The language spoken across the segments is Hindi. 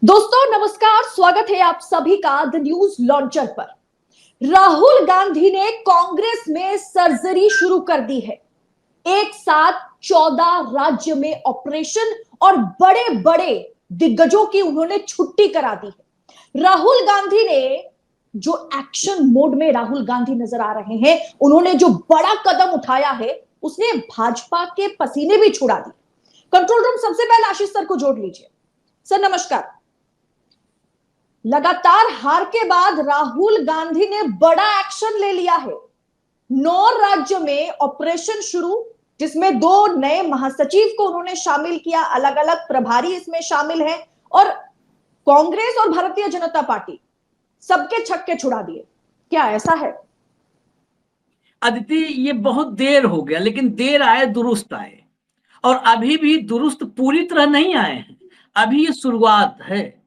दोस्तों नमस्कार, स्वागत है आप सभी का द न्यूज लॉन्चर पर। राहुल गांधी ने कांग्रेस में सर्जरी शुरू कर दी है। एक साथ 14 राज्य में ऑपरेशन और बड़े बड़े दिग्गजों की उन्होंने छुट्टी करा दी है। राहुल गांधी ने जो एक्शन मोड में राहुल गांधी नजर आ रहे हैं, उन्होंने जो बड़ा कदम उठाया है उसने भाजपा के पसीने भी छुड़ा दिए। कंट्रोल रूम सबसे पहले आशीष सर को जोड़ लीजिए। सर नमस्कार। लगातार हार के बाद राहुल गांधी ने बड़ा एक्शन ले लिया है। 9 राज्य में ऑपरेशन शुरू, जिसमें 2 नए महासचिव को उन्होंने शामिल किया, अलग अलग प्रभारी इसमें शामिल हैं और कांग्रेस और भारतीय जनता पार्टी सबके छक्के छुड़ा दिए। क्या ऐसा है? अदिति, ये बहुत देर हो गया, लेकिन देर आए दुरुस्त आए। और अभी भी दुरुस्त पूरी तरह नहीं आए हैं, अभी ये शुरुआत है।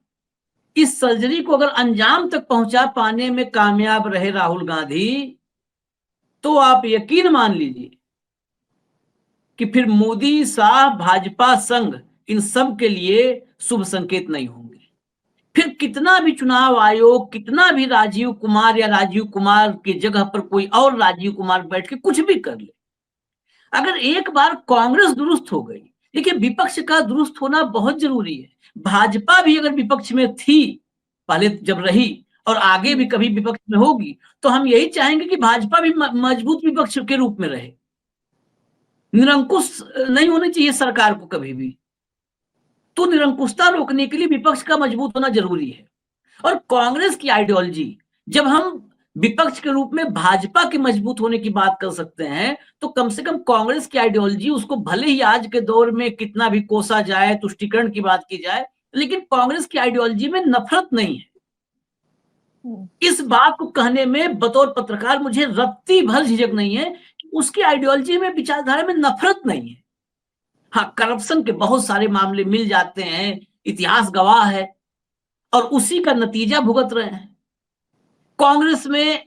इस सर्जरी को अगर अंजाम तक पहुंचा पाने में कामयाब रहे राहुल गांधी, तो आप यकीन मान लीजिए कि फिर मोदी, शाह, भाजपा, संघ इन सब के लिए शुभ संकेत नहीं होंगे। फिर कितना भी चुनाव आयोग, कितना भी राजीव कुमार या राजीव कुमार की जगह पर कोई और राजीव कुमार बैठ के कुछ भी कर ले, अगर एक बार कांग्रेस दुरुस्त हो गई, देखिए विपक्ष का दुरुस्त होना बहुत जरूरी है। भाजपा भी अगर विपक्ष में थी, पहले जब रही और आगे भी कभी विपक्ष में होगी, तो हम यही चाहेंगे कि भाजपा भी मजबूत विपक्ष के रूप में रहे। निरंकुश नहीं होनी चाहिए सरकार को कभी भी। तो निरंकुशता रोकने के लिए विपक्ष का मजबूत होना जरूरी है। और कांग्रेस की आइडियोलॉजी, जब हम विपक्ष के रूप में भाजपा के मजबूत होने की बात कर सकते हैं, तो कम से कम कांग्रेस की आइडियोलॉजी, उसको भले ही आज के दौर में कितना भी कोसा जाए, तुष्टीकरण की बात की जाए, लेकिन कांग्रेस की आइडियोलॉजी में नफरत नहीं है। इस बात को कहने में बतौर पत्रकार मुझे रत्ती भर झिझक नहीं है कि उसकी आइडियोलॉजी में, विचारधारा में नफरत नहीं है। हाँ, करप्शन के बहुत सारे मामले मिल जाते हैं, इतिहास गवाह है, और उसी का नतीजा भुगत रहे हैं। कांग्रेस में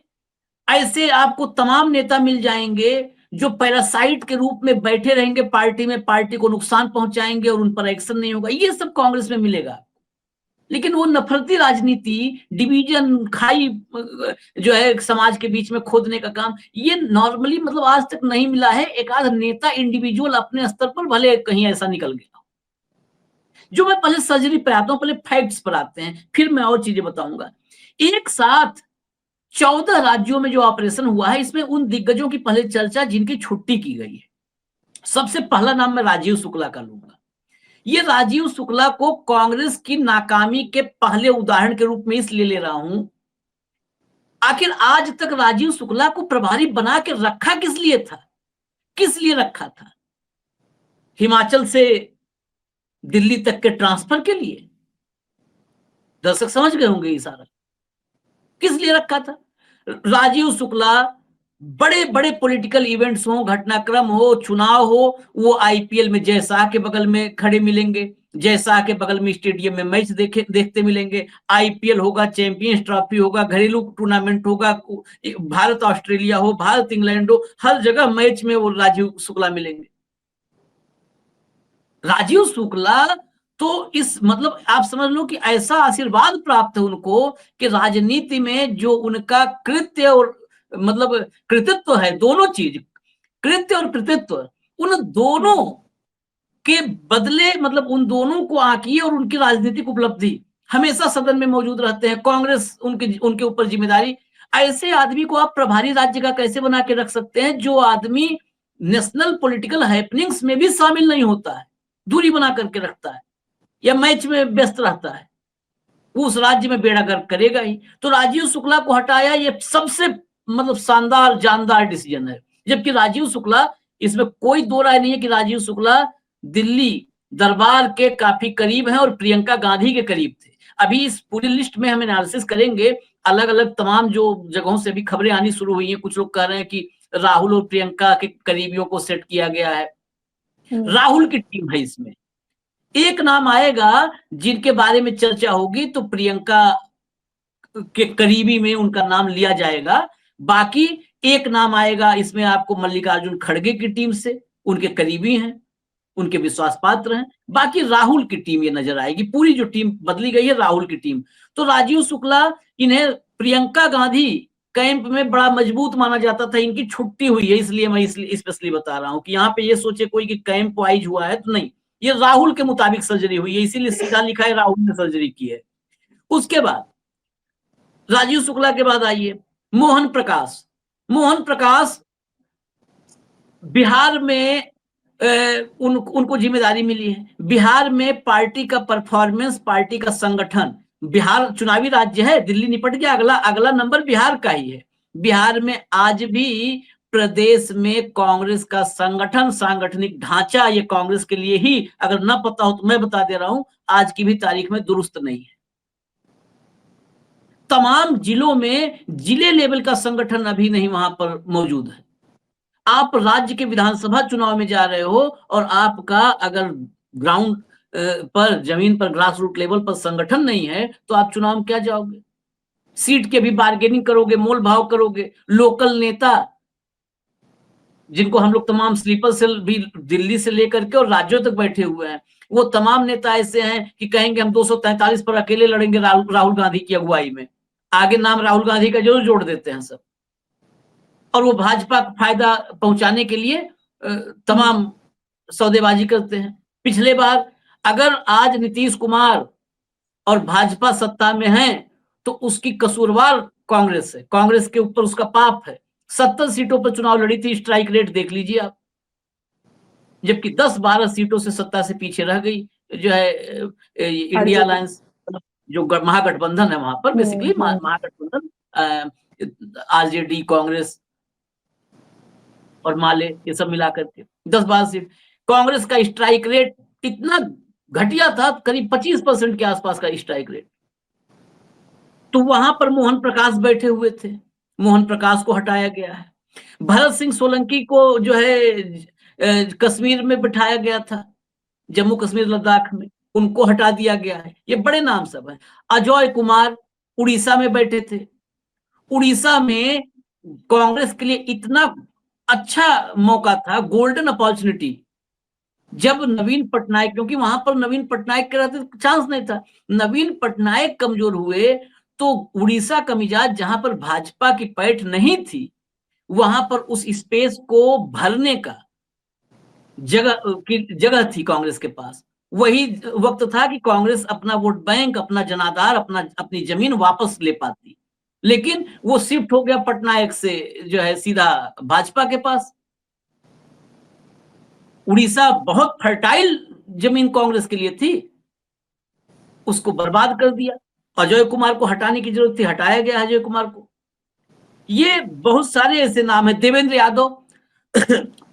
ऐसे आपको तमाम नेता मिल जाएंगे जो पैरासाइट के रूप में बैठे रहेंगे पार्टी में, पार्टी को नुकसान पहुंचाएंगे और उन पर एक्शन नहीं होगा। ये सब कांग्रेस में मिलेगा। लेकिन वो नफरती राजनीति, डिवीजन, खाई जो है समाज के बीच में खोदने का काम, ये नॉर्मली मतलब आज तक नहीं मिला है। एक आध नेता इंडिविजुअल अपने स्तर पर भले कहीं ऐसा निकल गया। जो मैं पहले सर्जरी पे आता हूं, पहले फैक्ट्स पर आते हैं, फिर मैं और चीजें बताऊंगा। एक साथ 14 राज्यों में जो ऑपरेशन हुआ है, इसमें उन दिग्गजों की पहले चर्चा जिनकी छुट्टी की गई है। सबसे पहला नाम मैं राजीव शुक्ला का लूंगा। ये राजीव शुक्ला को कांग्रेस की नाकामी के पहले उदाहरण के रूप में इसलिए ले रहा हूं, आखिर आज तक राजीव शुक्ला को प्रभारी बना के रखा किस लिए था? किस लिए रखा था? हिमाचल से दिल्ली तक के ट्रांसफर के लिए? दर्शक समझ गए होंगे इशारा किस लिए रखा था। राजीव शुक्ला बड़े बड़े पॉलिटिकल इवेंट्स हो, घटनाक्रम हो, चुनाव हो, वो आईपीएल में जय शाह के बगल में खड़े मिलेंगे, जय शाह के बगल में स्टेडियम में मैच देखते मिलेंगे। आईपीएल होगा, चैंपियंस ट्रॉफी होगा, घरेलू टूर्नामेंट होगा, भारत ऑस्ट्रेलिया हो, भारत इंग्लैंड हो, हर जगह मैच में वो राजीव शुक्ला मिलेंगे। राजीव शुक्ला तो इस मतलब आप समझ लो कि ऐसा आशीर्वाद प्राप्त है उनको कि राजनीति में जो उनका कृत्य और मतलब कृतित्व है, दोनों चीज, कृत्य और कृतित्व, उन दोनों के बदले मतलब उन दोनों को आंकिए और उनकी राजनीतिक उपलब्धि हमेशा सदन में मौजूद रहते हैं। कांग्रेस उनके ऊपर जिम्मेदारी। ऐसे आदमी को आप प्रभारी राज्य का कैसे बना के रख सकते हैं, जो आदमी नेशनल पॉलिटिकल हैपनिंग्स में भी शामिल नहीं होता है, दूरी बना करके रखता है या मैच में व्यस्त रहता है, उस राज्य में बेड़ा गर्क करेगा ही। तो राजीव शुक्ला को हटाया, ये सबसे मतलब शानदार जानदार डिसीजन है। जबकि राजीव शुक्ला, इसमें कोई दो राय नहीं है कि राजीव शुक्ला दिल्ली दरबार के काफी करीब हैं और प्रियंका गांधी के करीब थे। अभी इस पूरी लिस्ट में हम एनालिसिस करेंगे, अलग अलग तमाम जो जगहों से अभी खबरें आनी शुरू हुई हैं। कुछ लोग कह रहे हैं कि राहुल और प्रियंका के करीबियों को सेट किया गया है। राहुल की टीम है इसमें। एक नाम आएगा जिनके बारे में चर्चा होगी तो प्रियंका के करीबी में उनका नाम लिया जाएगा। बाकी एक नाम आएगा इसमें आपको मल्लिकार्जुन खड़गे की टीम से, उनके करीबी हैं। उनके विश्वास पात्र हैं। बाकी राहुल की टीम ये नजर आएगी, पूरी जो टीम बदली गई है राहुल की टीम। तो राजीव शुक्ला, इन्हें प्रियंका गांधी कैंप में बड़ा मजबूत माना जाता था, इनकी छुट्टी हुई है, इसलिए मैं स्पेशली बता रहा हूं कि यहाँ पे ये सोचे कोई कि कैंप वाइज हुआ है, तो नहीं, ये राहुल के मुताबिक सर्जरी हुई है, इसीलिए सीधा लिखा है राहुल ने सर्जरी की है। उसके बाद राजीव शुक्ला के बाद आइए मोहन प्रकाश। मोहन प्रकाश बिहार में उनको जिम्मेदारी मिली है। बिहार में पार्टी का परफॉर्मेंस, पार्टी का संगठन, बिहार चुनावी राज्य है, दिल्ली निपट गया, अगला अगला नंबर बिहार का ही है। बिहार में आज भी प्रदेश में कांग्रेस का संगठन, सांगठनिक ढांचा, ये कांग्रेस के लिए ही, अगर ना पता हो तो मैं बता दे रहा हूं, आज की भी तारीख में दुरुस्त नहीं है। तमाम जिलों में जिले लेवल का संगठन अभी नहीं वहां पर मौजूद है। आप राज्य के विधानसभा चुनाव में जा रहे हो और आपका अगर ग्राउंड पर, जमीन पर, ग्रास रूट लेवल पर संगठन नहीं है तो आप चुनाव में क्या जाओगे? सीट के भी बार्गेनिंग करोगे, मोल भाव करोगे। लोकल नेता जिनको हम लोग तमाम स्लीपर सेल भी दिल्ली से लेकर के और राज्यों तक बैठे हुए हैं, वो तमाम नेता ऐसे हैं कि कहेंगे हम 243 पर अकेले लड़ेंगे राहुल गांधी की अगुवाई में। आगे नाम राहुल गांधी का जरूर जोड़ देते हैं सब, और वो भाजपा को फायदा पहुंचाने के लिए तमाम सौदेबाजी करते हैं। पिछले बार अगर आज नीतीश कुमार और भाजपा सत्ता में है तो उसकी कसूरवार कांग्रेस है, कांग्रेस के ऊपर उसका पाप है। 70 सीटों पर चुनाव लड़ी थी, स्ट्राइक रेट देख लीजिए आप, जबकि 10-12 सीटों से सत्ता से पीछे रह गई जो है इंडिया अलायंस, जो महागठबंधन है वहां पर, बेसिकली महागठबंधन आरजेडी, कांग्रेस और माले, ये सब मिलाकर के 10-12 सीट। कांग्रेस का स्ट्राइक रेट इतना घटिया था, करीब 25% के आसपास का स्ट्राइक रेट। तो वहां पर मोहन प्रकाश बैठे हुए थे, मोहन प्रकाश को हटाया गया है। भरत सिंह सोलंकी को जो है कश्मीर में बिठाया गया था, जम्मू कश्मीर लद्दाख में, उनको हटा दिया गया है। ये बड़े नाम सब है। अजय कुमार उड़ीसा में बैठे थे। उड़ीसा में कांग्रेस के लिए इतना अच्छा मौका था, गोल्डन अपॉर्चुनिटी, जब नवीन पटनायक, क्योंकि वहां पर नवीन पटनायक के रहते चांस नहीं था, नवीन पटनायक कमजोर हुए तो उड़ीसा का मिजाज, जहां पर भाजपा की पैठ नहीं थी, वहां पर उस स्पेस को भरने का जगह थी कांग्रेस के पास। वही वक्त था कि कांग्रेस अपना वोट बैंक, अपना जनाधार, अपनी जमीन वापस ले पाती, लेकिन वो शिफ्ट हो गया पटनायक से जो है सीधा भाजपा के पास। उड़ीसा बहुत फर्टाइल जमीन कांग्रेस के लिए थी, उसको बर्बाद कर दिया। अजय कुमार को हटाने की जरूरत थी, हटाया गया अजय कुमार को। ये बहुत सारे ऐसे नाम है। देवेंद्र यादव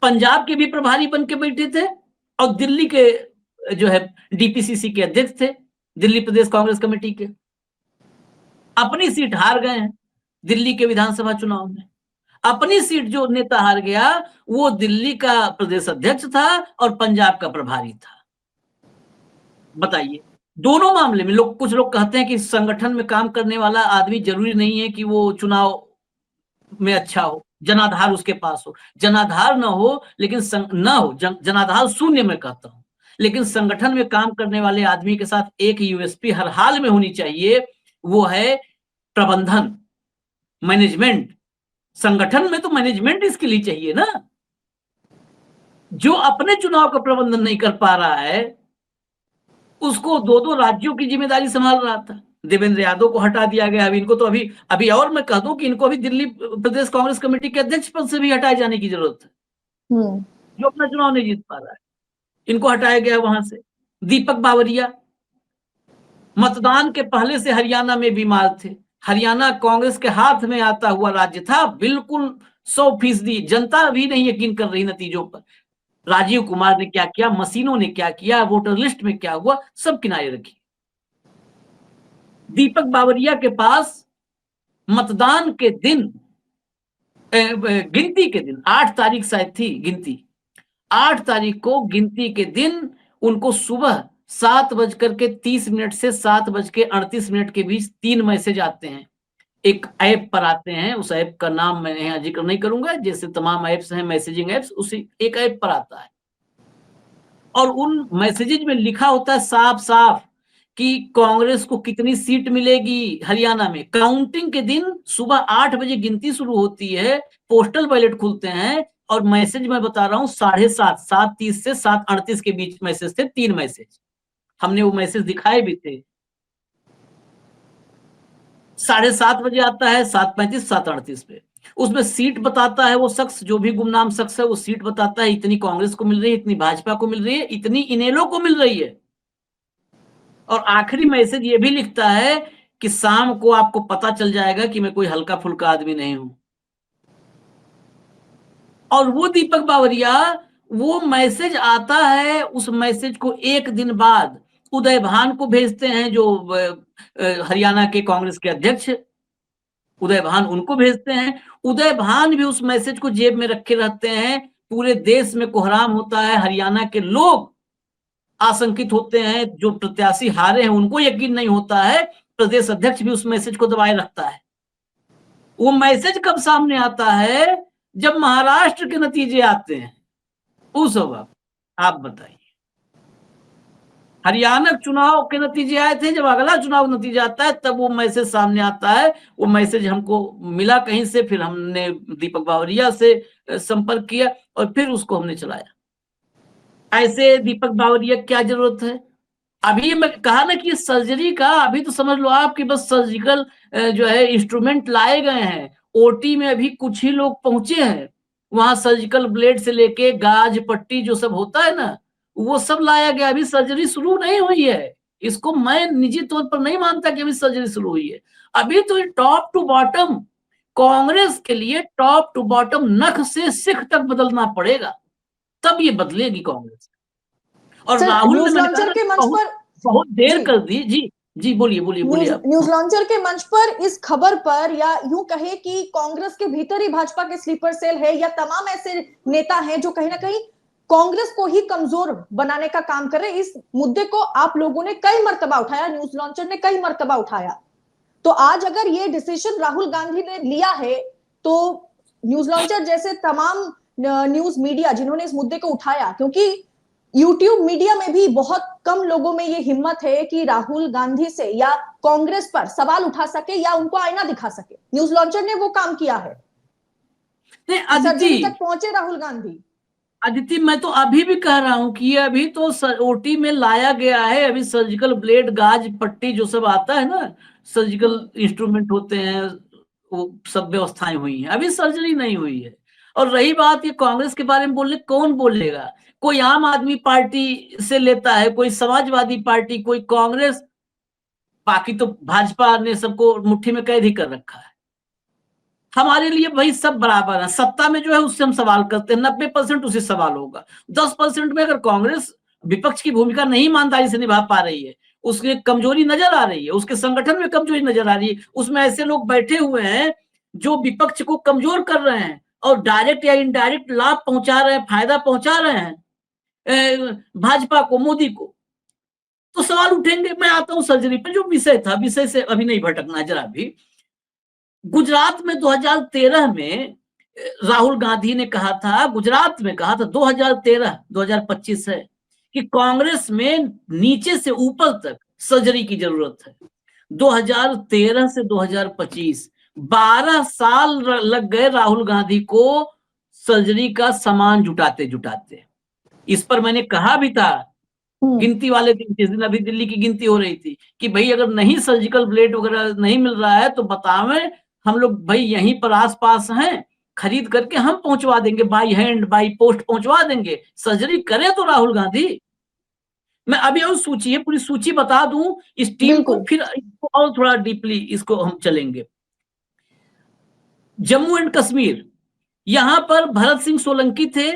पंजाब के भी प्रभारी बन के बैठे थे और दिल्ली के जो है डीपीसीसी के अध्यक्ष थे, दिल्ली प्रदेश कांग्रेस कमेटी के। अपनी सीट हार गए हैं दिल्ली के विधानसभा चुनाव में। अपनी सीट जो नेता हार गया वो दिल्ली का प्रदेश अध्यक्ष था और पंजाब का प्रभारी था। बताइए, दोनों मामले में कुछ लोग कहते हैं कि संगठन में काम करने वाला आदमी जरूरी नहीं है कि वो चुनाव में अच्छा हो, जनाधार उसके पास हो। जनाधार न हो, लेकिन जनाधार शून्य में कहता हूं, लेकिन संगठन में काम करने वाले आदमी के साथ एक यूएसपी हर हाल में होनी चाहिए, वो है प्रबंधन, मैनेजमेंट। संगठन में तो मैनेजमेंट इसके लिए चाहिए ना। जो अपने चुनाव का प्रबंधन नहीं कर पा रहा है, उसको 2-2 राज्यों की जिम्मेदारी संभाल रहा था। देवेंद्र यादव को हटा दिया गया। अभी इनको तो अभी और मैं कह दूं कि इनको अभी दिल्ली प्रदेश कांग्रेस कमेटी के अध्यक्ष पद से भी हटाए जाने की जरूरत है। जो अपना चुनाव नहीं जीत पा रहा है, इनको हटाया गया वहां से। दीपक बावरिया मतदान के पहले से हरियाणा में बीमार थे। हरियाणा कांग्रेस के हाथ में आता हुआ राज्य था, बिल्कुल 100%। जनता भी नहीं यकीन कर रही नतीजों पर। राजीव कुमार ने क्या किया, मशीनों ने क्या किया, वोटर लिस्ट में क्या हुआ, सब किनारे रखी। दीपक बावरिया के पास मतदान के दिन, गिनती के दिन, 8 तारीख शायद थी गिनती, 8 तारीख को गिनती के दिन उनको सुबह 7:30 से 7:38 के बीच 3 मैसेज आते हैं। एक ऐप पर आते हैं, उस ऐप का नाम मैं यहाँ जिक्र नहीं करूंगा, जैसे तमाम ऐप्स हैं मैसेजिंग ऐप्स, उसी एक ऐप पर आता है। और उन मैसेजेज में लिखा होता है साफ साफ कि कांग्रेस को कितनी सीट मिलेगी हरियाणा में। काउंटिंग के दिन सुबह 8 बजे गिनती शुरू होती है, पोस्टल बैलेट खुलते हैं, और मैसेज मैं बता रहा हूँ 7:30, 7:30 से 7:38 के बीच मैसेज थे, 3 मैसेज। हमने वो मैसेज दिखाए भी थे। 7:30 बजे आता है, 7:35, 7:38 पे। उसमें सीट बताता है वो शख्स, जो भी गुमनाम शख्स है, वो सीट बताता है, इतनी कांग्रेस को मिल रही है, इतनी भाजपा को मिल रही है, इतनी इनेलो को मिल रही है। और आखिरी मैसेज ये भी लिखता है कि शाम को आपको पता चल जाएगा कि मैं कोई हल्का फुल्का आदमी नहीं हूं। और वो दीपक बावरिया, वो मैसेज आता है, उस मैसेज को एक दिन बाद उदय भान को भेजते हैं, जो हरियाणा के कांग्रेस के अध्यक्ष उदय भान, उनको भेजते हैं। उदय भान भी उस मैसेज को जेब में रखे रहते हैं। पूरे देश में कोहराम होता है, हरियाणा के लोग आशंकित होते हैं, जो प्रत्याशी हारे हैं उनको यकीन नहीं होता है, प्रदेश अध्यक्ष भी उस मैसेज को दबाए रखता है। वो मैसेज कब सामने आता है? जब महाराष्ट्र के नतीजे आते हैं उस वक्त। आप बताइए, हरियाणा चुनाव के नतीजे आए थे, जब अगला चुनाव नतीजा आता है तब वो मैसेज सामने आता है। वो मैसेज हमको मिला कहीं से, फिर हमने दीपक बावरिया से संपर्क किया और फिर उसको हमने चलाया। ऐसे दीपक बावरिया क्या जरूरत है? अभी मैं कहा ना कि सर्जरी का, अभी तो समझ लो आप कि बस सर्जिकल जो है इंस्ट्रूमेंट लाए गए हैं। ओटी में अभी कुछ ही लोग पहुंचे हैं। वहां सर्जिकल ब्लेड से लेके गाज पट्टी जो सब होता है ना, वो सब लाया गया। अभी सर्जरी शुरू नहीं हुई है। इसको मैं निजी तौर पर नहीं मानता कि अभी सर्जरी शुरू हुई है। अभी तो टॉप टू बॉटम, कांग्रेस के लिए टॉप टू बॉटम, नख से सिख तक बदलना पड़ेगा, तब ये बदलेगी कांग्रेस। और सर, राहुल ने, न्यूज मैंने कहा लॉन्चर ना, के मंच पर बहुत देर जी, कर दी। जी जी, बोलिए बोलिए बोलिए आप। न्यूज लॉन्चर के मंच पर इस खबर पर, या यूं कहे कि कांग्रेस के भीतर ही भाजपा के स्लीपर सेल है, या तमाम ऐसे नेता हैं जो कहीं ना कहीं कांग्रेस को ही कमजोर बनाने का काम कर रहे हैं, इस मुद्दे को आप लोगों ने कई मर्तबा उठाया, न्यूज लॉन्चर ने कई मर्तबा उठाया। तो आज अगर ये डिसीजन राहुल गांधी ने लिया है, तो न्यूज लॉन्चर जैसे तमाम न्यूज मीडिया जिन्होंने इस मुद्दे को उठाया, क्योंकि यूट्यूब मीडिया में भी बहुत कम लोगों में ये हिम्मत है कि राहुल गांधी से या कांग्रेस पर सवाल उठा सके या उनको आईना दिखा सके, न्यूज लॉन्चर ने वो काम किया है। सर्जरी तक पहुंचे राहुल गांधी। अदिति, मैं तो अभी भी कह रहा हूं कि ये अभी तो ओटी में लाया गया है। अभी सर्जिकल ब्लेड, गाज पट्टी जो सब आता है ना, सर्जिकल इंस्ट्रूमेंट होते हैं, वो सब व्यवस्थाएं हुई हैं, अभी सर्जरी नहीं हुई है। और रही बात ये कांग्रेस के बारे में बोलने, कौन बोलेगा? कोई आम आदमी पार्टी से लेता है, कोई समाजवादी पार्टी, कोई कांग्रेस, बाकी तो भाजपा ने सबको मुट्ठी में कैद ही कर रखा है। हमारे लिए भाई सब बराबर है। सत्ता में जो है उससे हम सवाल करते हैं, 90% उसे सवाल होगा। 10% में अगर कांग्रेस विपक्ष की भूमिका नहीं ईमानदारी से निभा पा रही है, उसकी कमजोरी नजर आ रही है, उसके संगठन में कमजोरी नजर आ रही है, उसमें ऐसे लोग बैठे हुए हैं जो विपक्ष को कमजोर कर रहे हैं और डायरेक्ट या इनडायरेक्ट लाभ पहुंचा रहे हैं, फायदा पहुंचा रहे हैं भाजपा को, मोदी को, तो सवाल उठेंगे। मैं आता हूं सर्जरी पे, जो विषय था, विषय से अभी नहीं भटकना जरा भी। गुजरात में 2013 में राहुल गांधी ने कहा था, गुजरात में कहा था, 2013, 2025 है, कि कांग्रेस में नीचे से ऊपर तक सर्जरी की जरूरत है। 2013 से 2025 12 साल लग गए राहुल गांधी को सर्जरी का सामान जुटाते जुटाते। इस पर मैंने कहा भी था गिनती वाले दिन, जिस दिन अभी दिल्ली की गिनती हो रही थी, कि भाई अगर नहीं सर्जिकल ब्लेड वगैरह नहीं मिल रहा है तो बतावें, हम लोग भाई यहीं पर आसपास हैं, खरीद करके हम पहुंचवा देंगे, बाई हैंड बाई पोस्ट पहुंचवा देंगे। सर्जरी करे तो राहुल गांधी। मैं अभी और सूची है, पूरी सूची बता दूं इस टीम को, फिर इसको और थोड़ा डीपली इसको हम चलेंगे। जम्मू एंड कश्मीर, यहां पर भरत सिंह सोलंकी थे,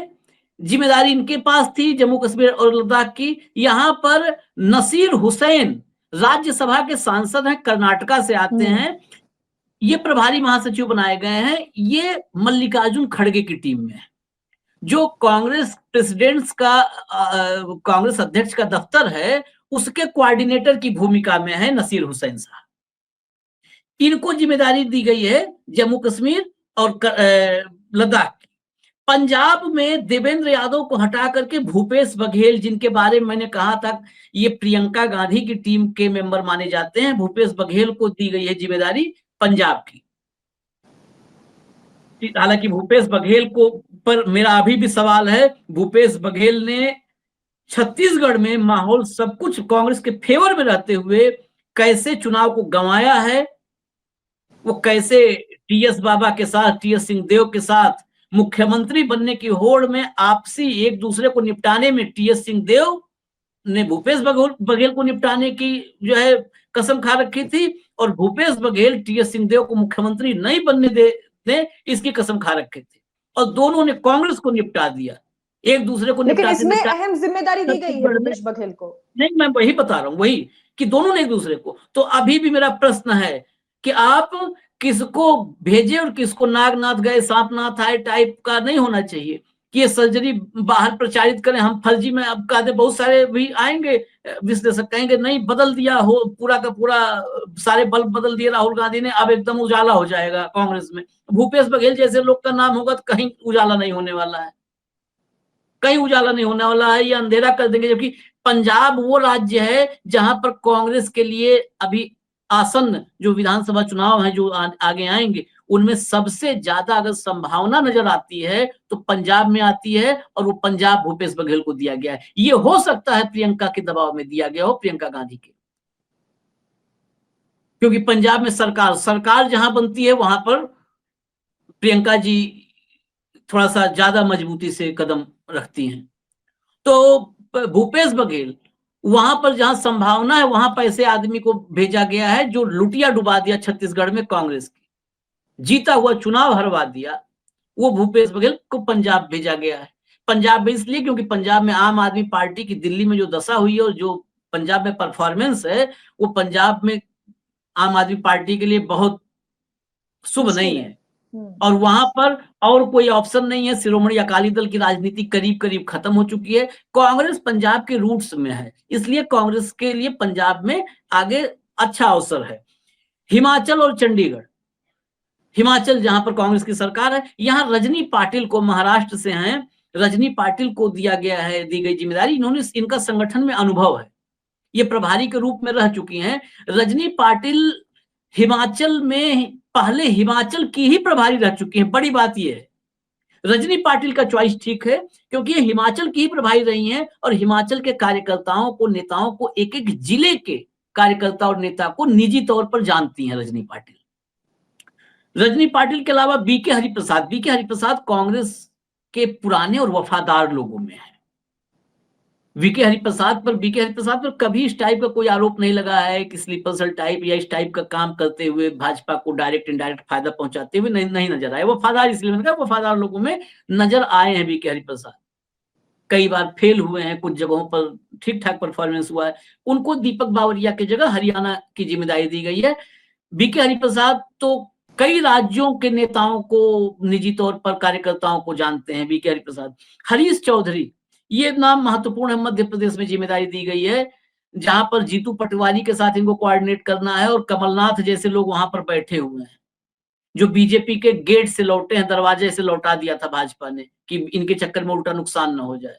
जिम्मेदारी इनके पास थी जम्मू कश्मीर और लद्दाख की। यहां पर नसीर हुसैन राज्यसभा के सांसद हैं, कर्नाटका से आते हैं, ये प्रभारी महासचिव बनाए गए हैं। ये मल्लिकार्जुन खड़गे की टीम में है। जो कांग्रेस प्रेसिडेंट्स का, कांग्रेस अध्यक्ष का दफ्तर है, उसके कोऑर्डिनेटर की भूमिका में है नसीर हुसैन साहब। इनको जिम्मेदारी दी गई है जम्मू कश्मीर और लद्दाख की। पंजाब में देवेंद्र यादव को हटा करके भूपेश बघेल, जिनके बारे में मैंने कहा था ये प्रियंका गांधी की टीम के मेंबर माने जाते हैं, भूपेश बघेल को दी गई है जिम्मेदारी पंजाब की। हालांकि भूपेश बघेल को पर मेरा अभी भी सवाल है, भूपेश बघेल ने छत्तीसगढ़ में माहौल सब कुछ कांग्रेस के फेवर में रहते हुए कैसे चुनाव को गंवाया है, वो कैसे टीएस बाबा के साथ, टीएस सिंहदेव के साथ मुख्यमंत्री बनने की होड़ में आपसी एक दूसरे को निपटाने में टीएस सिंहदेव ने भूपेश बघेल को निपटाने की जो है कसम खा रखी थी, और भूपेश बघेल टीएस सिंहदेव को मुख्यमंत्री नहीं बनने दे इसकी कसम खा रखी थी, और दोनों ने कांग्रेस को निपटा दिया, एक दूसरे को लेकिन इसमें अहम जिम्मेदारी दी गई है भूपेश बघेल को। नहीं, मैं वही बता रहा हूं, वही कि दोनों ने एक दूसरे को। तो अभी भी मेरा प्रश्न है कि आप किसको भेजे और किसको नागनाथ गए सांपनाथ आए टाइप का नहीं होना चाहिए कि ये सर्जरी बाहर प्रचारित करें हम फर्जी में। अब कहते बहुत सारे भी आएंगे विश्लेषक कहेंगे नहीं बदल दिया हो, पूरा का पूरा सारे बल्ब बदल दिए राहुल गांधी ने, अब एकदम उजाला हो जाएगा कांग्रेस में। भूपेश बघेल जैसे लोग का नाम होगा तो कहीं उजाला नहीं होने वाला है, कहीं उजाला नहीं होने वाला है, ये अंधेरा कर देंगे। जबकि पंजाब वो राज्य है जहां पर कांग्रेस के लिए अभी आसन्न जो विधानसभा चुनाव है जो आगे आएंगे, उनमें सबसे ज्यादा अगर संभावना नजर आती है तो पंजाब में आती है, और वो पंजाब भूपेश बघेल को दिया गया है। ये हो सकता है प्रियंका के दबाव में दिया गया हो, प्रियंका गांधी के, क्योंकि पंजाब में सरकार जहां बनती है वहां पर प्रियंका जी थोड़ा सा ज्यादा मजबूती से कदम रखती हैं। तो भूपेश बघेल वहां पर जहां संभावना है वहां पर ऐसे आदमी को भेजा गया है जो लुटिया डुबा दिया छत्तीसगढ़ में कांग्रेस की, जीता हुआ चुनाव हरवा दिया, वो भूपेश बघेल को पंजाब भेजा गया है। पंजाब में इसलिए क्योंकि पंजाब में आम आदमी पार्टी की दिल्ली में जो दशा हुई है और जो पंजाब में परफॉर्मेंस है वो पंजाब में आम आदमी पार्टी के लिए बहुत शुभ नहीं है, और वहां पर और कोई ऑप्शन नहीं है। शिरोमणि अकाली दल की राजनीति करीब करीब खत्म हो चुकी है, कांग्रेस पंजाब के रूट्स में है, इसलिए कांग्रेस के लिए पंजाब में आगे अच्छा अवसर है। हिमाचल और चंडीगढ़, हिमाचल जहां पर कांग्रेस की सरकार है, यहां रजनी पाटिल को, महाराष्ट्र से हैं, रजनी पाटिल को दिया गया है, दी गई जिम्मेदारी। इन्होंने इनका संगठन में अनुभव है, ये प्रभारी के रूप में रह चुकी हैं। रजनी पाटिल हिमाचल में पहले हिमाचल की ही प्रभारी रह चुकी हैं। बड़ी बात यह है रजनी पाटिल का चॉइस ठीक है क्योंकि ये हिमाचल की ही प्रभारी रही हैं और हिमाचल के कार्यकर्ताओं को, नेताओं को, एक एक जिले के कार्यकर्ता और नेता को निजी तौर पर जानती हैं रजनी पाटिल। रजनी पाटिल के अलावा बीके हरिप्रसाद कांग्रेस के पुराने और वफादार लोगों में है। बीके हरिप्रसाद पर कभी इस टाइप का कोई आरोप नहीं लगा है कि स्लीपर सेल टाइप या इस टाइप का काम करते हुए भाजपा को डायरेक्ट इनडायरेक्ट फायदा पहुंचाते हुए नहीं नजर आए। वफादार इसलिए मैंने कहा वफादार लोगों में नजर आए हैं बीके हरिप्रसाद। कई बार फेल हुए हैं, कुछ जगहों पर ठीक ठाक परफॉर्मेंस हुआ है। उनको दीपक बावरिया की जगह हरियाणा की जिम्मेदारी दी गई है। बीके हरिप्रसाद तो कई राज्यों के नेताओं को, निजी तौर पर कार्यकर्ताओं को जानते हैं। बीके हरिप्रसाद, हरीश चौधरी, ये नाम महत्वपूर्ण है, मध्य प्रदेश में जिम्मेदारी दी गई है जहां पर जीतू पटवारी के साथ इनको कोऑर्डिनेट करना है, और कमलनाथ जैसे लोग वहां पर बैठे हुए हैं जो बीजेपी के गेट से लौटे हैं, दरवाजे से लौटा दिया था भाजपा ने कि इनके चक्कर में उल्टा नुकसान न हो जाए।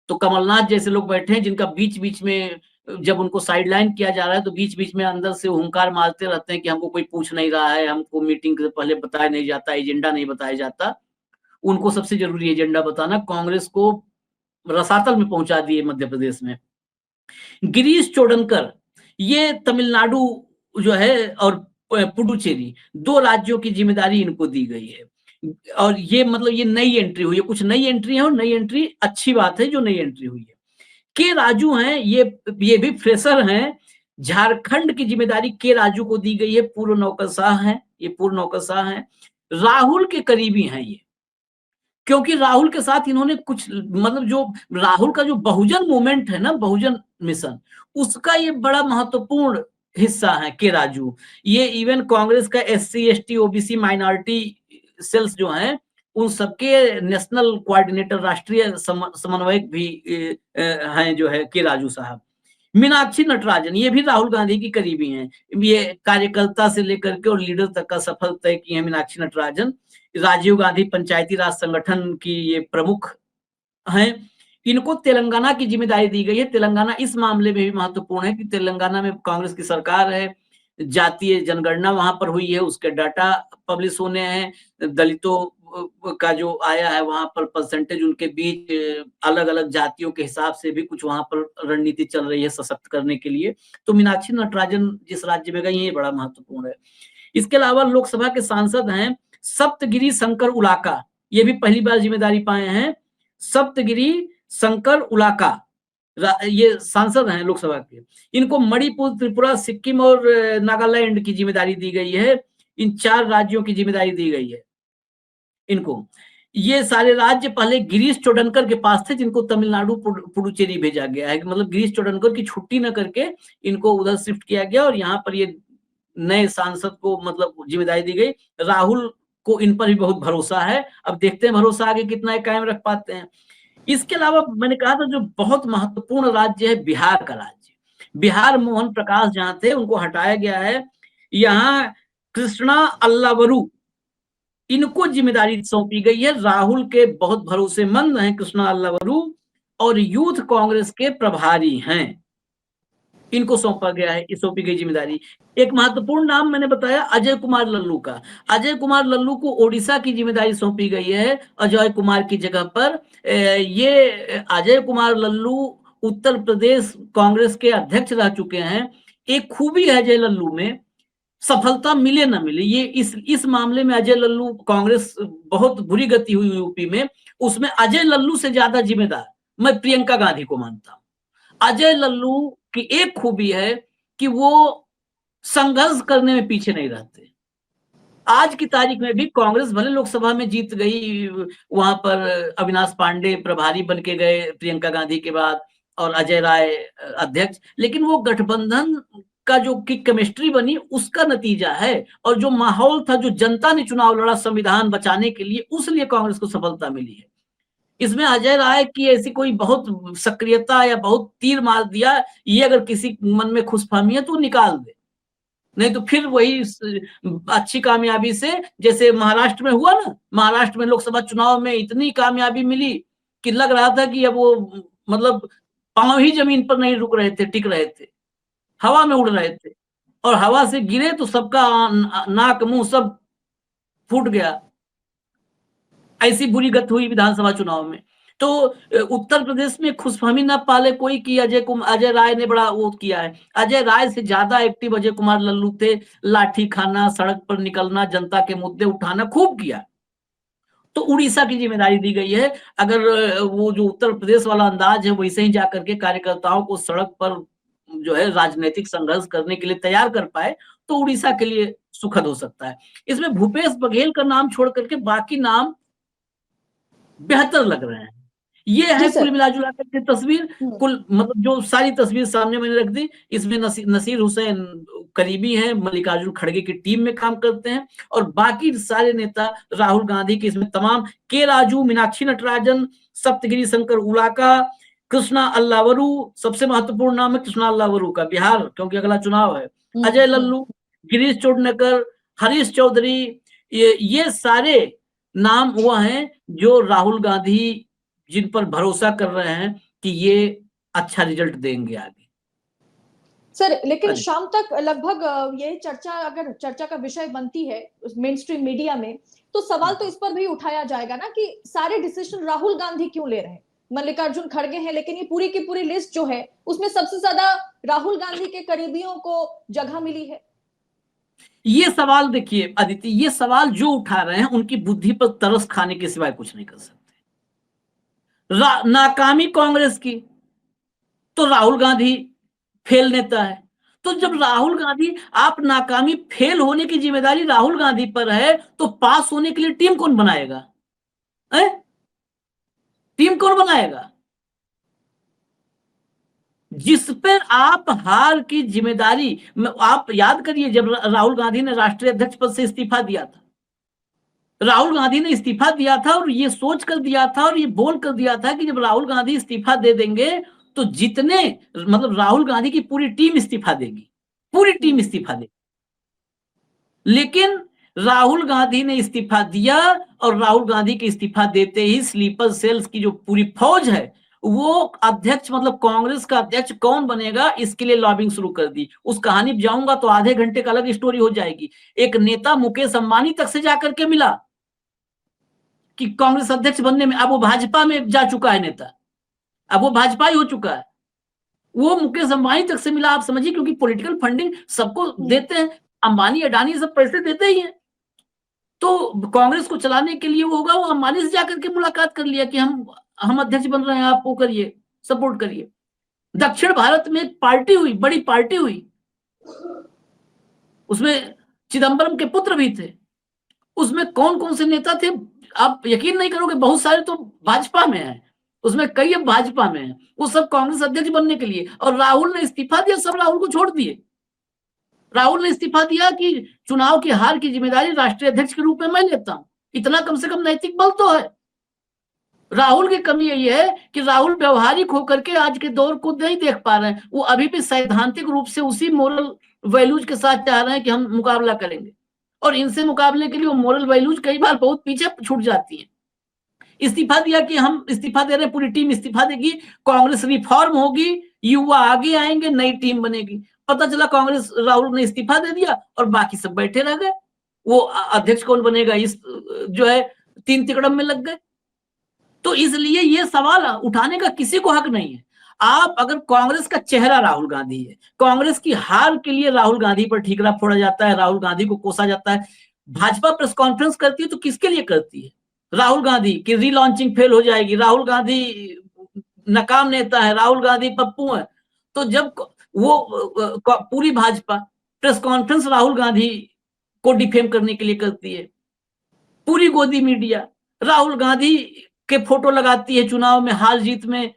तो कमलनाथ जैसे लोग बैठे हैं जिनका बीच बीच में जब उनको साइडलाइन किया जा रहा है तो बीच बीच में अंदर से हुंकार मारते रहते हैं कि हमको कोई पूछ नहीं रहा है, हमको मीटिंग से पहले बताया नहीं जाता, एजेंडा नहीं बताया जाता। उनको सबसे जरूरी एजेंडा बताना। कांग्रेस को रसातल में पहुंचा दिए मध्य प्रदेश में। गिरीश चोडनकर, ये तमिलनाडु जो है और पुडुचेरी, दो राज्यों की जिम्मेदारी इनको दी गई है। और ये मतलब ये नई एंट्री हुई है, कुछ नई एंट्री है और नई एंट्री अच्छी बात है जो नई एंट्री हुई है। के राजू हैं, ये भी फ्रेशर हैं। झारखंड की जिम्मेदारी के राजू को दी गई है, पूर्व नौकरशाह हैं, ये पूर्व नौकरशाह हैं। राहुल के करीबी हैं ये, क्योंकि राहुल के साथ इन्होंने कुछ मतलब जो राहुल का जो बहुजन मूवमेंट है ना, बहुजन मिशन, उसका ये बड़ा महत्वपूर्ण हिस्सा है के राजू। ये इवन कांग्रेस का SC ST OBC minority cells जो हैं उन सबके नेशनल कोऑर्डिनेटर, राष्ट्रीय समन्वयक भी हैं जो है के राजू साहब। मीनाक्षी नटराजन ये भी राहुल गांधी की करीबी हैं, ये कार्यकर्ता से लेकर के और लीडर तक का सफर तय की है मीनाक्षी नटराजन। राजीव गांधी पंचायती राज संगठन की ये प्रमुख हैं। इनको तेलंगाना की जिम्मेदारी दी गई है। तेलंगाना इस मामले में भी महत्वपूर्ण है कि तेलंगाना में कांग्रेस की सरकार है, जातीय जनगणना वहां पर हुई है, उसके डाटा पब्लिश होने हैं, दलितों का जो आया है वहां पर परसेंटेज उनके बीच अलग अलग जातियों के हिसाब से भी कुछ वहां पर रणनीति चल रही है सशक्त करने के लिए। तो मीनाक्षी नटराजन जिस राज्य में गई है ये बड़ा महत्वपूर्ण है। इसके अलावा लोकसभा के सांसद हैं सप्तगिरी शंकर उलाका, ये भी पहली बार जिम्मेदारी पाए हैं। सप्तगिरी शंकर उलाका ये सांसद हैं लोकसभा के। इनको मणिपुर, त्रिपुरा, सिक्किम और नागालैंड की जिम्मेदारी दी गई है। इन 4 राज्यों की जिम्मेदारी दी गई है इनको। ये सारे राज्य पहले गिरीश चोडनकर के पास थे, जिनको तमिलनाडु पुडुचेरी भेजा गया है। मतलब गिरीश चोडनकर की छुट्टी न करके इनको उधर शिफ्ट किया गया और यहाँ पर ये नए सांसद को मतलब जिम्मेदारी दी गई। राहुल को इन पर भी बहुत भरोसा है। अब देखते हैं भरोसा आगे कितना कायम रख पाते हैं। इसके अलावा मैंने कहा था जो बहुत महत्वपूर्ण राज्य है बिहार का राज्य। बिहार मोहन प्रकाश जहां थे उनको हटाया गया है। यहाँ कृष्णा अल्लावरू इनको जिम्मेदारी सौंपी गई है। राहुल के बहुत भरोसेमंद हैं कृष्णा अल्लावरू और यूथ कांग्रेस के प्रभारी हैं। इनको सौंपा गया है, सौंपी गई जिम्मेदारी। एक महत्वपूर्ण नाम मैंने बताया अजय कुमार लल्लू का। अजय कुमार लल्लू को ओडिशा की जिम्मेदारी सौंपी गई है अजय कुमार की जगह पर। ये अजय कुमार लल्लू उत्तर प्रदेश कांग्रेस के अध्यक्ष रह चुके हैं। एक खूबी है अजय लल्लू में, सफलता मिले ना मिले, ये इस मामले में अजय लल्लू कांग्रेस बहुत बुरी गति हुई यूपी में, उसमें अजय लल्लू से ज्यादा जिम्मेदार मैं प्रियंका गांधी को मानता हूं। अजय लल्लू की एक खूबी है कि वो संघर्ष करने में पीछे नहीं रहते। आज की तारीख में भी कांग्रेस भले लोकसभा में जीत गई, वहां पर अविनाश पांडे प्रभारी बन के गए प्रियंका गांधी के बाद और अजय राय अध्यक्ष, लेकिन वो गठबंधन का जो की केमिस्ट्री बनी उसका नतीजा है। और जो माहौल था, जो जनता ने चुनाव लड़ा संविधान बचाने के लिए, उसलिए कांग्रेस को सफलता मिली है। इसमें अजय राय की ऐसी कोई बहुत सक्रियता या बहुत तीर मार दिया, ये अगर किसी मन में खुशफहमी है तो निकाल दे, नहीं तो फिर वही अच्छी कामयाबी से जैसे महाराष्ट्र में हुआ ना। महाराष्ट्र में लोकसभा चुनाव में इतनी कामयाबी मिली कि लग रहा था कि अब वो मतलब पांव ही जमीन पर नहीं रुक रहे थे, टिक रहे थे, हवा में उड़ रहे थे और हवा से गिरे तो सबका नाक मुंह सब फूट गया। ऐसी बुरी गत हुई विधानसभा चुनाव में। तो उत्तर प्रदेश में खुशफहमी न पाले कोई कि अजय राय ने बड़ा वो किया है। अजय राय से ज्यादा एक्टिव अजय कुमार लल्लू थे। लाठी खाना, सड़क पर निकलना, जनता के मुद्दे उठाना खूब किया। तो उड़ीसा की जिम्मेदारी दी गई है। अगर वो जो उत्तर प्रदेश वाला अंदाज है वैसे ही जाकर के कार्यकर्ताओं को सड़क पर जो है राजनीतिक संघर्ष करने के लिए तैयार कर पाए तो उड़ीसा के लिए सुखद हो सकता है। इसमें भूपेश बघेल का नाम छोड़ करके बाकी नाम बेहतर लग रहे हैं। ये है कुल मिलाजुला करके तस्वीर। कुल मतलब जो सारी तस्वीर सामने मैंने रख दी, इसमें नसीर हुसैन करीबी हैं, मल्लिकार्जुन खड़गे की टीम में काम करते हैं और बाकी सारे नेता राहुल गांधी के इसमें तमाम के राजू, मीनाक्षी नटराजन, सप्तगिरी शंकर उलाका, कृष्णा अल्लावरू, सबसे महत्वपूर्ण नाम है कृष्णा अल्लावरू का बिहार, क्योंकि अगला चुनाव है, अजय लल्लू, गिरीश चोडनकर, हरीश चौधरी, ये सारे नाम वो हैं जो राहुल गांधी जिन पर भरोसा कर रहे हैं कि ये अच्छा रिजल्ट देंगे आगे। सर लेकिन शाम तक लगभग ये चर्चा अगर चर्चा का विषय बनती है मेन स्ट्रीम मीडिया में, तो सवाल तो इस पर भी उठाया जाएगा ना कि सारे डिसीजन राहुल गांधी क्यों ले रहे हैं। मल्लिकार्जुन खड़गे हैं, लेकिन ये पूरी की पूरी लिस्ट जो है उसमें सबसे ज्यादा राहुल गांधी के करीबियों को जगह मिली है। ये सवाल देखिए अदिति, ये सवाल जो उठा रहे हैं उनकी बुद्धि पर तरस खाने के सिवाय कुछ नहीं कर सकते। नाकामी कांग्रेस की तो राहुल गांधी फेल नेता है, तो जब राहुल गांधी, आप नाकामी फेल होने की जिम्मेदारी राहुल गांधी पर है तो पास होने के लिए टीम कौन बनाएगा? टीम कौन बनाएगा? जिस पर आप हार की जिम्मेदारी, आप याद करिए जब राहुल गांधी ने राष्ट्रीय अध्यक्ष पद से इस्तीफा दिया था, राहुल गांधी ने इस्तीफा दिया था और ये सोच कर दिया था और ये बोल कर दिया था कि जब राहुल गांधी इस्तीफा दे देंगे तो जितने मतलब राहुल गांधी की पूरी टीम इस्तीफा देगी, पूरी टीम इस्तीफा देगी। लेकिन राहुल गांधी ने इस्तीफा दिया और राहुल गांधी के इस्तीफा देते ही स्लीपर सेल्स की जो पूरी फौज है वो अध्यक्ष मतलब कांग्रेस का अध्यक्ष कौन बनेगा इसके लिए लॉबिंग शुरू कर दी। उस कहानी पे जाऊंगा तो आधे घंटे का अलग स्टोरी हो जाएगी। एक नेता मुकेश अंबानी तक से जाकर के मिला कि कांग्रेस अध्यक्ष बनने में, अब वो भाजपा में जा चुका है नेता, अब वो भाजपा ही हो चुका है। वो मुकेश अंबानी तक से मिला, आप समझिए, क्योंकि पॉलिटिकल फंडिंग सबको देते हैं, अंबानी अडानी सब पैसे देते ही हैं। तो कांग्रेस को चलाने के लिए वो होगा, वो अंबानी से जाकर के मुलाकात कर लिया कि हम अध्यक्ष बन रहे हैं, आप वो करिए, सपोर्ट करिए। दक्षिण भारत में एक पार्टी हुई, बड़ी पार्टी हुई, उसमें चिदंबरम के पुत्र भी थे। उसमें कौन कौन से नेता थे आप यकीन नहीं करोगे, बहुत सारे तो भाजपा में है, उसमें कई अब भाजपा में है, वो सब कांग्रेस अध्यक्ष बनने के लिए। और राहुल ने इस्तीफा दिया, सब राहुल को छोड़ दिए। राहुल ने इस्तीफा दिया कि चुनाव की हार की जिम्मेदारी राष्ट्रीय अध्यक्ष के रूप में मैं लेता हूं। इतना कम से कम नैतिक बल तो है। राहुल की कमी यही है कि राहुल व्यवहारिक होकर के आज के दौर को नहीं देख पा रहे हैं। वो अभी भी सैद्धांतिक रूप से उसी मोरल वैल्यूज के साथ चाह रहे हैं कि हम मुकाबला करेंगे, और इनसे मुकाबले के लिए वो मोरल वैल्यूज कई बार बहुत पीछे छूट जाती है। इस्तीफा दिया कि हम इस्तीफा दे रहे हैं, पूरी टीम इस्तीफा देगी, कांग्रेस रिफॉर्म होगी, युवा आगे आएंगे, नई टीम बनेगी। पता चला कांग्रेस, राहुल ने इस्तीफा दे दिया और बाकी सब बैठे रह गए। वो अध्यक्ष कौन बनेगा इस जो है तीन तिकड़म में लग गए। तो इसलिए ये सवाल उठाने का किसी को हक नहीं है। आप अगर कांग्रेस का चेहरा राहुल गांधी है, कांग्रेस की हार के लिए राहुल गांधी पर ठीकरा फोड़ा जाता है, राहुल गांधी को कोसा जाता है। भाजपा प्रेस कॉन्फ्रेंस करती है तो किसके लिए करती है? राहुल गांधी की रीलॉन्चिंग फेल हो जाएगी, राहुल गांधी नाकाम नेता है, राहुल गांधी पप्पू है। तो जब वो पूरी भाजपा प्रेस कॉन्फ्रेंस राहुल गांधी को डिफेम करने के लिए करती है, पूरी गोदी मीडिया राहुल गांधी के फोटो लगाती है, चुनाव में हार जीत में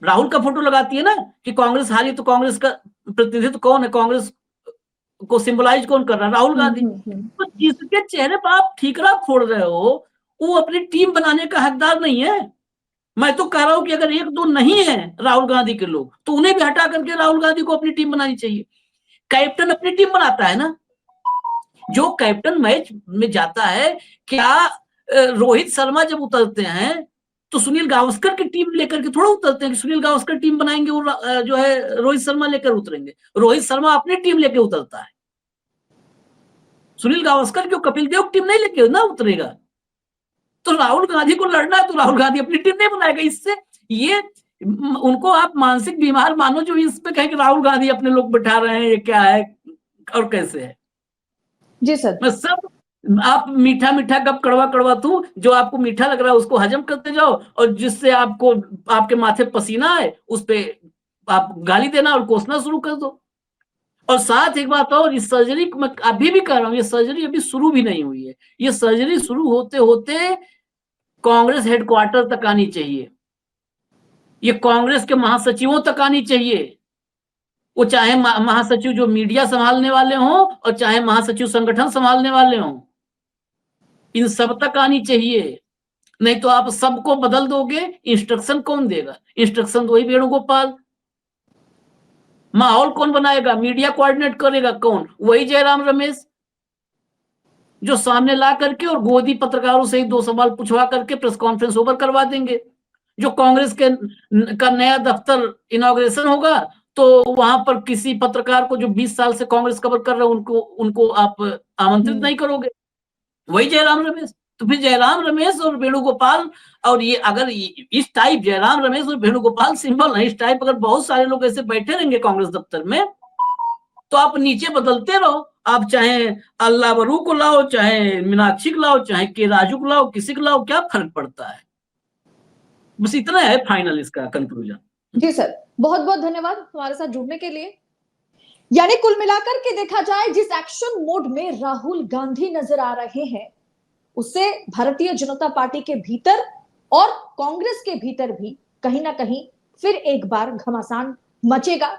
राहुल का फोटो लगाती है ना, कि कांग्रेस हारी तो कांग्रेस का प्रतिनिधित्व कौन है, कांग्रेस को सिंबलाइज कौन कर रहा है? राहुल गांधी। तो जिसके चेहरे पर आप ठीकरा फोड़ रहे हो वो अपनी टीम बनाने का हकदार नहीं है। मैं तो कह रहा हूं कि अगर एक दो नहीं है राहुल गांधी के लोग तो उन्हें भी हटा करके राहुल गांधी को अपनी टीम बनानी चाहिए। कैप्टन अपनी टीम बनाता है ना, जो कैप्टन मैच में जाता है, क्या रोहित शर्मा जब उतरते हैं तो सुनील गावस्कर की टीम लेकर के थोड़ा उतरते हैं कि सुनील गावस्कर टीम बनाएंगे और जो है रोहित शर्मा लेकर उतरेंगे। रोहित शर्मा अपनी टीम लेकर उतरता है, सुनील गावस्कर क्यों कपिल देव टीम नहीं लेके ना उतरेगा। तो राहुल गांधी को लड़ना है तो राहुल गांधी अपनी टीम नहीं बनाएगा। इससे ये उनको आप मानसिक बीमार मानो जो इस पे कहे कि राहुल गांधी अपने लोग बैठा रहे हैं, ये क्या है और कैसे है। जी सर, मैं सब आप मीठा मीठा कब कड़वा कड़वा तू, जो आपको मीठा लग रहा है उसको हजम करते जाओ, और जिससे आपको आपके माथे पसीना आए उस पे आप गाली देना और कोसना शुरू कर दो। और साथ एक बात और, इस सर्जरी मैं अभी भी कह रहा हूं, ये सर्जरी अभी शुरू भी नहीं हुई है। ये सर्जरी शुरू होते होते कांग्रेस हेडक्वार्टर तक आनी चाहिए, ये कांग्रेस के महासचिवों तक आनी चाहिए। वो चाहे महासचिव जो मीडिया संभालने वाले हों और चाहे महासचिव संगठन संभालने वाले हों, इन सब तक आनी चाहिए। नहीं तो आप सबको बदल दोगे, इंस्ट्रक्शन कौन देगा? इंस्ट्रक्शन तो वही वेणुगोपाल। माहौल कौन बनाएगा? मीडिया कोऑर्डिनेट करेगा कौन? वही जयराम रमेश, जो सामने ला करके और गोदी पत्रकारों से ही दो सवाल पूछवा करके प्रेस कॉन्फ्रेंस ओवर करवा देंगे। जो कांग्रेस के का नया दफ्तर इनॉग्रेशन होगा तो वहां पर किसी पत्रकार को जो 20 साल से कांग्रेस कवर कर रहे हैं उनको आप आमंत्रित नहीं करोगे। वही जयराम रमेश। तो फिर जयराम रमेश और वेणुगोपाल, और ये अगर इस टाइप जयराम रमेश और वेणुगोपाल सिंबल है, इस टाइप अगर बहुत सारे लोग ऐसे बैठे रहेंगे कांग्रेस दफ्तर में तो आप नीचे बदलते रहो। आप चाहे अल्लाह बरू को लाओ, चाहे मीनाक्षी को लाओ, चाहे के राजू को लाओ, किसी को लाओ, क्या फर्क पड़ता है? बस इतना है फाइनल इसका कंक्लूजन। जी सर, बहुत बहुत धन्यवाद हमारे साथ जुड़ने के लिए। यानी कुल मिलाकर के देखा जाए, जिस एक्शन मोड में राहुल गांधी नजर आ रहे हैं उससे भारतीय जनता पार्टी के भीतर और कांग्रेस के भीतर भी कहीं ना कहीं फिर एक बार घमासान मचेगा।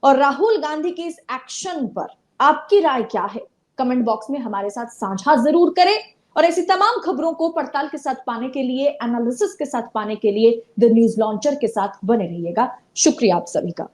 और राहुल गांधी के इस एक्शन पर आपकी राय क्या है? कमेंट बॉक्स में हमारे साथ साझा जरूर करें और ऐसी तमाम खबरों को पड़ताल के साथ पाने के लिए, एनालिसिस के साथ पाने के लिए द न्यूज लॉन्चर के साथ बने रहिएगा। शुक्रिया आप सभी का।